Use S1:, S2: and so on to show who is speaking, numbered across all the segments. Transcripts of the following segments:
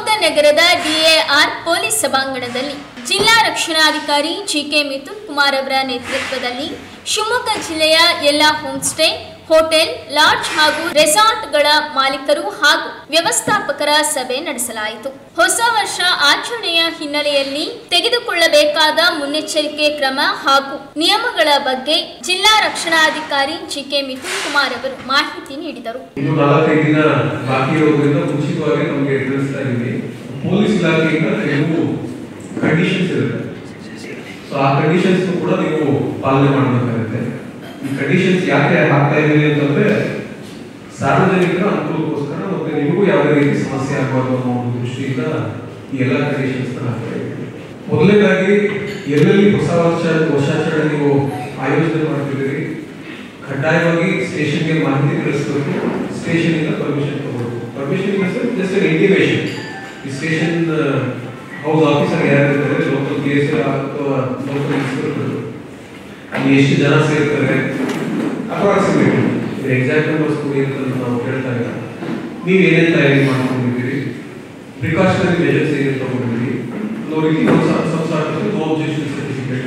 S1: ಶಿವಮೊಗ್ಗ ನಗರದ DAR police ಸಭಾಂಗಣದಲ್ಲಿ ಜಿಲ್ಲಾ ರಕ್ಷಣಾಧಿಕಾರಿ ಜಿಕೆ ಮಿಥುನ್ ಕುಮಾರ್ ಅವರ ನೇತೃತ್ವದಲ್ಲಿ ಶಿವಮೊಗ್ಗ ಜಿಲ್ಲೆಯ ಎಲ್ಲ ಹೋಮ್ ಸ್ಟೇ, ಹೋಟೆಲ್, ಲಾಡ್ಜ್ ಹಾಗೂ ರೆಸಾರ್ಟ್ಗಳ ಮಾಲೀಕರು ಹಾಗೂ ವ್ಯವಸ್ಥಾಪಕರ ಸಭೆ ನಡೆಸಲಾಯಿತು. ಹೊಸ ವರ್ಷ ಆಚರಣೆಯ ಹಿನ್ನೆಲೆಯಲ್ಲಿ ತೆಗೆದುಕೊಳ್ಳಬೇಕಾದ ಮುನ್ನೆಚ್ಚರಿಕೆ ಕ್ರಮ ಹಾಗೂ ನಿಯಮಗಳ ಬಗ್ಗೆ ಜಿಲ್ಲಾ ರಕ್ಷಣಾಧಿಕಾರಿ ಜಿಕೆ ಮಿಥುನ್ ಕುಮಾರ್ ಅವರು ಮಾಹಿತಿ ನೀಡಿದರು.
S2: ಪೊಲೀಸ್ ಇಲಾಖೆಯಿಂದ ಕೆಲವು ಕಂಡೀಷನ್ಸ್ ಇರುತ್ತೆ. ಸೊ ಆ ಕಂಡೀಷನ್ಸ್ ಕೂಡ ನೀವು ಪಾಲನೆ ಮಾಡಬೇಕಾಗುತ್ತೆ. ಈ ಕಂಡೀಷನ್ಸ್ ಯಾಕೆ ಹಾಕ್ತಾ ಇದ್ದೀವಿ ಅಂತಂದ್ರೆ ಸಾರ್ವಜನಿಕರ ಅನುಕೂಲಕ್ಕೋಸ್ಕರ ಮತ್ತೆ ನಿಮಗೂ ಯಾವುದೇ ರೀತಿ ಸಮಸ್ಯೆ ಆಗಬಾರ್ದು ಅನ್ನೋ ಒಂದು ದೃಷ್ಟಿಯಿಂದ ಈ ಎಲ್ಲ ಕಂಡೀಷನ್ಸ್ ಹಾಕ್ತಾ ಇದ್ದೀವಿ. ಮೊದಲನೇದಾಗಿ ಎಲ್ಲೆಲ್ಲಿ ಹೊಸ ವರ್ಷಾಚರಣೆ ನೀವು ಆಯೋಜನೆ ಮಾಡ್ತಿದ್ದೀರಿ, ಕಡ್ಡಾಯವಾಗಿ ಸ್ಟೇಷನ್ಗೆ ಮಾಹಿತಿ ಕಳಿಸಬೇಕು. ಸ್ಟೇಷನ್ ಇಂದ ಪರ್ಮಿಷನ್ ತಗೊಳ್ಬೇಕು. Permission just an intimation. ಈ ಸ್ಟೇಷನ್ ಹೌಸ್ ಆಫೀಸರ್ ಯಾರಿರ್ತಾರೆ, ಲೋಕಲ್ ಕೇಸ್ ಅಥವಾ ಲೋಕಲ್ ಇನ್ಸ್ಪೆಕ್ಟರ್, ಅಲ್ಲಿ ಎಷ್ಟು ಜನ ಸೇರ್ತಾರೆ, ಅಪ್ರಾಕ್ಸಿಮೇಟ್ ಎಕ್ಸಾಕ್ಟ್ ನಂಬರ್ಸ್ ಕೊಡಿ ಅಂತ ನಾವು ಕೇಳ್ತಾ ಇಲ್ಲ. ನೀವು ಏನೇನು ತಯಾರಿ ಮಾಡ್ಕೊಂಡಿದ್ದೀರಿ, ಪ್ರಿಕಾಷನರಿ ಮೆಜರ್ಸ್ ಏನೇನು ತಗೊಂಡಿದ್ದೀರಿ, ಅನ್ನೋ ರೀತಿ ನೋ ಅಬ್ಜೆಕ್ಷನ್ ಸರ್ಟಿಫಿಕೇಟ್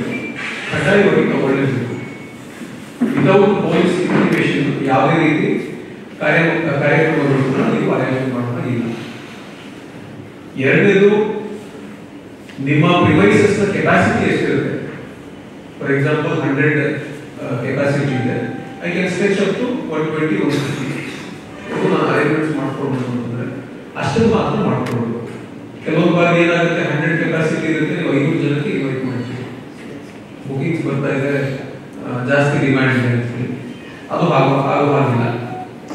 S2: ಕಡ್ಡಾಯವಾಗಿ ತಗೊಳ್ಳೇಬೇಕು. ವಿತೌಟ್ ಪೊಲೀಸ್ ಇಂಟಿಮೇಷನ್ ಯಾವುದೇ ರೀತಿ ಕಾರ್ಯಕ್ರಮಗಳನ್ನು ನೀವು ಆಯೋಜನೆ ಮಾಡೋದಿಲ್ಲ. ಎರಡನೇದು, ನಿಮ್ಮ ಪ್ರಿಮೈಸಸ್ ನ ಕೆಪಾಸಿಟಿ ಎಷ್ಟಿರುತ್ತೆ. ಫಾರ್ ಎಕ್ಸಾಂಪಲ್ 100 ಕೆಪಾಸಿಟಿ ಇದೆ, I can stretch up to 120, 150 ನಾನು ಅರೇಂಜ್ಮೆಂಟ್ಸ್ ಮಾಡ್ಕೊಳ್ಬೇಕು ಅಂತಂದ್ರೆ ಅಷ್ಟನ್ನು ಮಾತ್ರ ಮಾಡ್ಕೊಳ್ಬೇಕು. ಕೆಲವೊಂದು ಬಾರಿ ಏನಾಗುತ್ತೆ, 100 ಕೆಪಾಸಿಟಿ ಇರುತ್ತೆ, ನೀವು 500 ಜನಕ್ಕೆ ಇನ್ವೈಟ್ ಮಾಡ್ತೀವಿ, ಬುಕಿಂಗ್ಸ್ ಬರ್ತಾ ಇದೆ, ಜಾಸ್ತಿ ಡಿಮ್ಯಾಂಡ್ ಇದೆ ಅಂತೇಳಿ. ಅದು ಆಗುವಾಗಿಲ್ಲ.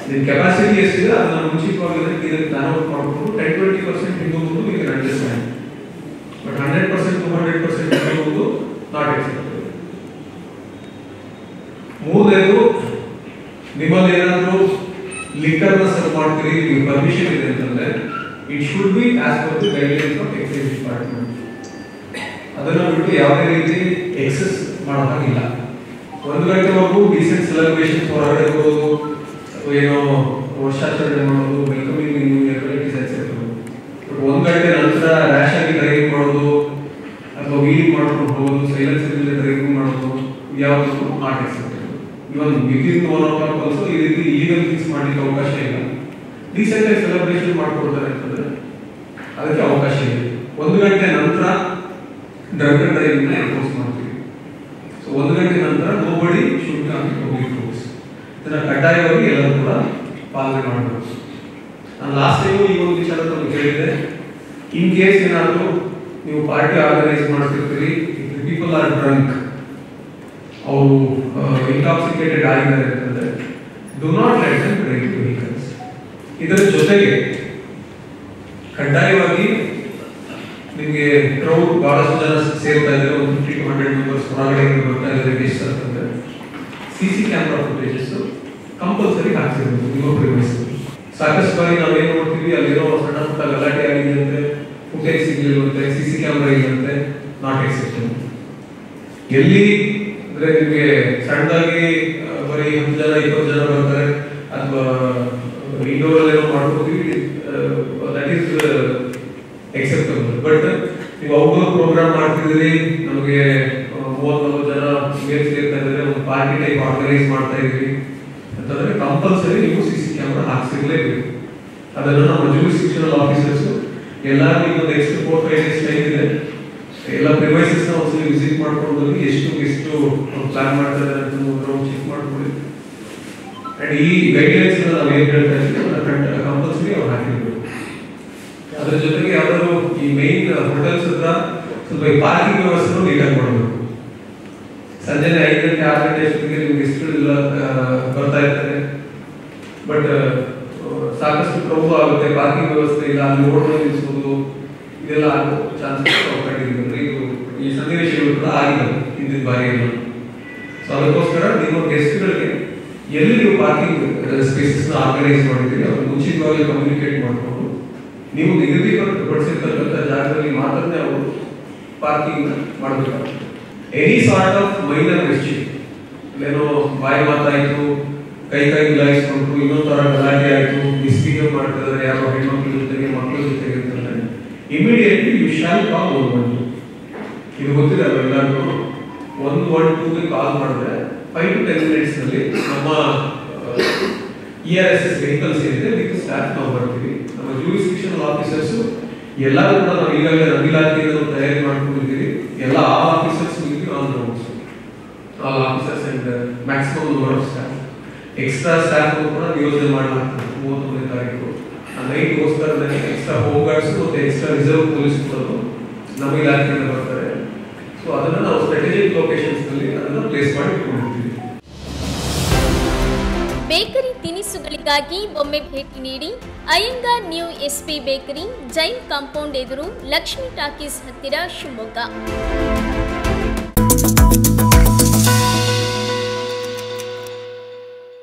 S2: ನಿಮ್ಮ ಕೆಪಾಸಿಟಿ ಎಷ್ಟಿದೆ ಅದನ್ನ ಮುಂಚಿತವಾಗಿ ಇದಕ್ಕೆ ಡೌನ್ಲೋಡ್ ಮಾಡಿಕೊಂಡು 10-20% ಇಂದು ನೀವು ಅಂಡರ್ಸ್ಟ್ಯಾಂಡ್. ಬಟ್ 100%, 200% ಇರುವುದು ನಾಟ್ ಎಕ್ಸೆಪ್ಟಬಲ್. ಮೂರನೇದು, ನಿಮ್ಮಲ್ಲಿ ಏನಾದರೂ ಲಿಕ್ಕರ್ನ ಸರ್ವ್ ಮಾಡ್ತೀರಿ, ನೀವು ಪರ್ಮಿಷನ್ ಇದೆ ಅಂತಂದ್ರೆ it should be as per the guidelines of exercise department. ಅದನ್ನ ಬಿಟ್ಟು ಯಾವುದೇ ರೀತಿ ಎಕ್ಸೆಸ್ ಮಾಡೋ ಹಾಗಿಲ್ಲ. 1 ಗಂಟೆವರೆಗೂ ಡೀಸೆಂಟ್ ಸೆಲೆಬ್ರೇಷನ್ ಹೊರಗಡೆ ಹೋಗೋದು ಅಥವಾ ಏನೋ ವರ್ಷಾಚರಣೆ ಮಾಡೋದು, welcoming new year it is acceptable. But 1 ಗಂಟೆ ನಂತರ ರ್ಯಾಶ್ ಆಗಿ ಡ್ರೈವಿಂಗ್ ಮಾಡೋದು ಅಥವಾ ವೀಲಿಂಗ್ ಮಾಡ್ಕೊಂಡು ಹೋಗೋದು, ಸೈಲೆನ್ಸರ್ ಇಲ್ಲದೆ ಡ್ರೈವಿಂಗ್ ಮಾಡೋದು ಯಾವುದಕ್ಕೂ not acceptable. Even within 1 o'clock also ಈ ರೀತಿ ಇಲೀಗಲ್ ಥಿಂಗ್ಸ್ ಮಾಡಲಿಕ್ಕೆ ಅವಕಾಶ ಇಲ್ಲ. ಡೀಸೆಂಟ್ ಆಗಿ ಸೆಲೆಬ್ರೇಷನ್ ಮಾಡ್ಕೊಡ್ತಾರೆ ಅಂತಂದ್ರೆ ಅದಕ್ಕೆ ಅವಕಾಶ ಇದೆ. 1 ಗಂಟೆ ನಂತರ ಡ್ರಗ್ ಅಂಡ್ ಡ್ರೈವಿಂಗ್ ನ ಎನ್ಫೋರ್ಸ್ ಮಾಡ್ತೀವಿ. ಸೊ 1 ಗಂಟೆ ನಂತರ nobody should be on public roads. ಇದನ್ನ ಕಡ್ಡಾಯವಾಗಿ ಎಲ್ಲರೂ ಕೂಡ ಪಾಲನೆ ಮಾಡಬೇಕು. ನಾನು ಲಾಸ್ಟ್ ಟೈಮ್ ಈ ಒಂದು ವಿಚಾರ ಕೇಳಿದೆ. ಇನ್ ಕೇಸ್ ಏನಾದರೂ ನೀವು ಪಾರ್ಟಿ ಆರ್ಗನೈಸ್ ಮಾಡ್ತಿರ್ತೀರಿ, ಪೀಪಲ್ ಆರ್ ಡ್ರಂಕ್, ಅವರು ಇಂಟಾಕ್ಸಿಕೇಟೆಡ್ ಆಗಿದ್ದಾರೆ ಅಂತಂದ್ರೆ do not let them drive vehicles. ಇದರ ಜೊತೆಗೆ ಕಡ್ಡಾಯವಾಗಿ ನಿಮಗೆ ಕ್ರೌಡ್ ಬಹಳಷ್ಟು ಜನ ಸೇರ್ತಾ ಇದ್ದಾರೆ, 50 to 100 ಮೆಂಬರ್ಸ್ ಹೊರಗಡೆ ಬರ್ತಾ ಇದ್ದಾರೆ ಗೆಸ್ಟ್ ಅಂತಂದ್ರೆ ಸಿಸಿ ಕ್ಯಾಮೆರಾ ಫುಟೇಜಸ್ ಕಂಪಲ್ಸರಿ ಹಾಕ್ಸಿರ್ಬೇಕು ನಿಮ್ಮ ಪ್ರಿಮೈಸ್. ಸಾಕಷ್ಟು ಬಾರಿ ನಾವೇನು ನೋಡ್ತೀವಿ, ಅಲ್ಲಿರೋ ಸಣ್ಣ ಪುಟ್ಟ ಗಲಾಟೆ ಆಗಿದೆ ಅಂದ್ರೆ ಫುಟೇಜ್ ಸಿಗ್ಲಿರುವಂತೆ, ಸಿಸಿ ಕ್ಯಾಮೆರಾ ಇಲ್ಲಂತೆ, ನಾಟ್ ಎಕ್ಸೆಪ್ಟಬಲ್. ಎಲ್ಲಿ ಅಂದ್ರೆ ನಿಮಗೆ ಸಣ್ಣದಾಗಿ ಬರೀ 10 ಜನ 20 ಜನ ಬರ್ತಾರೆ ಅಥವಾ ಇಂಡೋರ್ ಅಲ್ಲಿ ಏನೋ ಮಾಡ್ಕೋತೀವಿ, ದಟ್ ಈಸ್ ಎಕ್ಸೆಪ್ಟಬಲ್. ಬಟ್ ನೀವು ಔಟ್ಡೋರ್ ಪ್ರೋಗ್ರಾಮ್ ಮಾಡ್ತಿದ್ದೀರಿ, ನಮಗೆ 30-40 ಜನ ಮೇಲೆ ಸೇರ್ತಾ ಇದ್ದಾರೆ, ಒಂದು ಪಾರ್ಟಿ ಟೈಪ್ ಆರ್ಗನೈಸ್ ಮಾಡ್ತಾ ಇದ್ದೀವಿ ಅಂತಂದ್ರೆ ಕಂಪಲ್ಸರಿ ನೀವು ಸಿಸಿ ಕ್ಯಾಮೆರಾ ಹಾಕ್ಸಿರ್ಲೇಬೇಕು. ಅದನ್ನು ನಮ್ಮ ಜೂರಿಸ್ಡಿಕ್ಷನಲ್ ಆಫೀಸರ್ಸ್ ಎಲ್ಲರೂ ಒಂದು ನೆಕ್ಸ್ಟ್ 4-5 days ಟೈಮ್ ಇದೆ, ಎಲ್ಲ ಪ್ರಿಮೈಸಸ್ ನ ಒಂದ್ಸಲಿ ವಿಸಿಟ್ ಮಾಡ್ಕೊಂಡು ಬಂದು ಎಷ್ಟು ಪ್ಲಾನ್ ಮಾಡ್ತಾ ಇದ್ದಾರೆ ಅಂತ ನಾವು ಚೆಕ್ ಮಾಡ್ಕೊಳ್ಳಿ. ಅಂಡ್ ಈ ಗೈಡ್ಲೈನ್ಸ್ ನಾವು ಏನ್ ಹೇಳ್ತಾ ಇದ್ದೀವಿ ಅದನ್ನ ಕಂಪಲ್ಸರಿ ಅವ್ರು ಹಾಕಿರ್ಬೇಕು. ಅದ್ರ ಜೊತೆಗೆ ಯಾವ್ದಾದ್ರು ಈ ಮೈನ್ ಹೋಟೆಲ್ಸ್ ಹತ್ರ ಸ್ವಲ್ಪ ಈ ಪಾರ್ಕಿಂಗ್ ವ್ಯವಸ್ಥೆ ನೀಟಾಗಿ ಮಾಡಬೇಕು. ಸಂಜೆ 5 ಗಂಟೆ 6 ಗಂಟೆ ಅಷ್ಟೊತ್ತಿಗೆ ನಿಮ್ಗೆ ಗೆಸ್ಟ್ಗಳೆಲ್ಲ ಬರ್ತಾ ಇರ್ತಾರೆ, ಬಟ್ ಸಾಕಷ್ಟು ಕ್ರೌಡ್ ಆಗುತ್ತೆ, ಪಾರ್ಕಿಂಗ್ ವ್ಯವಸ್ಥೆ ಇಲ್ಲ, ಅಲ್ಲಿ ರೋಡ್ ನಿಲ್ಲಿಸೋದು ಇದೆಲ್ಲ ಆಗೋ ಚಾನ್ಸಸ್ ಕಂಡಿದ್ದೀವಿ. ಇದು ಈ ಸನ್ನಿವೇಶಗಳು ಕೂಡ ಆಗಿದೆ ಹಿಂದಿನ ಬಾರಿಯಲ್ಲಿ. ಸೊ ಅದಕ್ಕೋಸ್ಕರ ನಿಮ್ಮ ಗೆಸ್ಟ್ಗಳಿಗೆ ಎಲ್ಲಿ ನೀವು ಪಾರ್ಕಿಂಗ್ ಸ್ಪೇಸಸ್ ಆರ್ಗನೈಸ್ ಮಾಡಿದ್ದೀರಿ ಅವ್ರು ಮುಂಚಿತವಾಗಿ ಕಮ್ಯುನಿಕೇಟ್ ಮಾಡಿಕೊಂಡು ನೀವು ನಿಗದಿಪಡಿಸಿರ್ತಕ್ಕಂಥ ಜಾಗದಲ್ಲಿ ಮಾತ್ರ ಅವರು ಪಾರ್ಕಿಂಗ್ ಮಾಡಬೇಕಾಗ್ತದೆ. Any sort of minor mischief, ಏನೋ ಬಾಯಿ ಮಾತಾಯಿತು, ಕೈ ಗುಲಾಯಿಸ್ಕೊಂಡ್ರು, ಇನ್ನೊಂದು ತರ ಗಲಾಟೆ ಆಯಿತು, ಮಿಸ್ಬಿಹೇವ್ ಮಾಡ್ತಿದ್ದಾರೆ, ಯಾರೋ ಹೆಣ್ಮಕ್ಳ ಜೊತೆಗೆ ಮಕ್ಕಳ ಜೊತೆಗೆ ಅಂತಂದ್ರೆ ಇಮಿಡಿಯೇಟ್ಲಿ ಯು ಶಾಲ್ ಕಾಲ್ 112. ಇದು ಗೊತ್ತಿದೆ ಎಲ್ಲರಿಗೂ. 112ಗೆ ಕಾಲ್ ಮಾಡಿದ್ರೆ 5 to 10 minutes ನಲ್ಲಿ ನಮ್ಮ ERSS ವೆಹಿಕಲ್ಸ್ ಏನಿದೆ ವಿತ್ ಸ್ಟಾಫ್ ನಾವು ಬರ್ತೀವಿ. ನಮ್ಮ ಜ್ಯೂರಿಸ್ಡಿಕ್ಷನಲ್ ಆಫೀಸರ್ಸ್ ಎಲ್ಲರೂ ಕೂಡ ನಾವು ಈಗಾಗಲೇ ನಮ್ಮ ಇಲಾಖೆಯಿಂದ ತಯಾರಿ ಮಾಡ್ಕೊಂಡಿದ್ದೀವಿ. ಎಲ್ಲ officers on rounds, all officers and maximum number of staff, extra staff ಕೂಡ ನಿಯೋಜನೆ ಮಾಡಲಾಗ್ತದೆ 31ನೇ ತಾರೀಕು. ಆ ನೈಟ್ಗೋಸ್ಕರ ಎಕ್ಸ್ಟ್ರಾ ಹೋಮ್ ಗಾರ್ಡ್ಸ್ ಮತ್ತು ಎಕ್ಸ್ಟ್ರಾ ರಿಸರ್ವ್ ಪೊಲೀಸ್ ಕೂಡ ನಮ್ಮ ಇಲಾಖೆಯಿಂದ ಬರ್ತಾರೆ. ಸೊ ಅದನ್ನು ನಾವು ಸ್ಟ್ರಾಟಜಿಕ್ ಲೊಕೇಶನ್ಸ್ ನಲ್ಲಿ ಅದನ್ನು ಪ್ಲೇಸ್ ಮಾಡಿ ಇಟ್ಕೊಂಡಿರ್ತೀವಿ.
S1: ಬೇಕರಿ ತಿನಿಸುಗಳಿಗಾಗಿ ಒಮ್ಮೆ ಭೇಟಿ ನೀಡಿ. Iyengar new SP bakery, Jain compound ಎದುರು, ಲಕ್ಷ್ಮಿ ಟಾಕೀಸ್ ಹತ್ತಿರ, ಶಿವಮೊಗ್ಗ.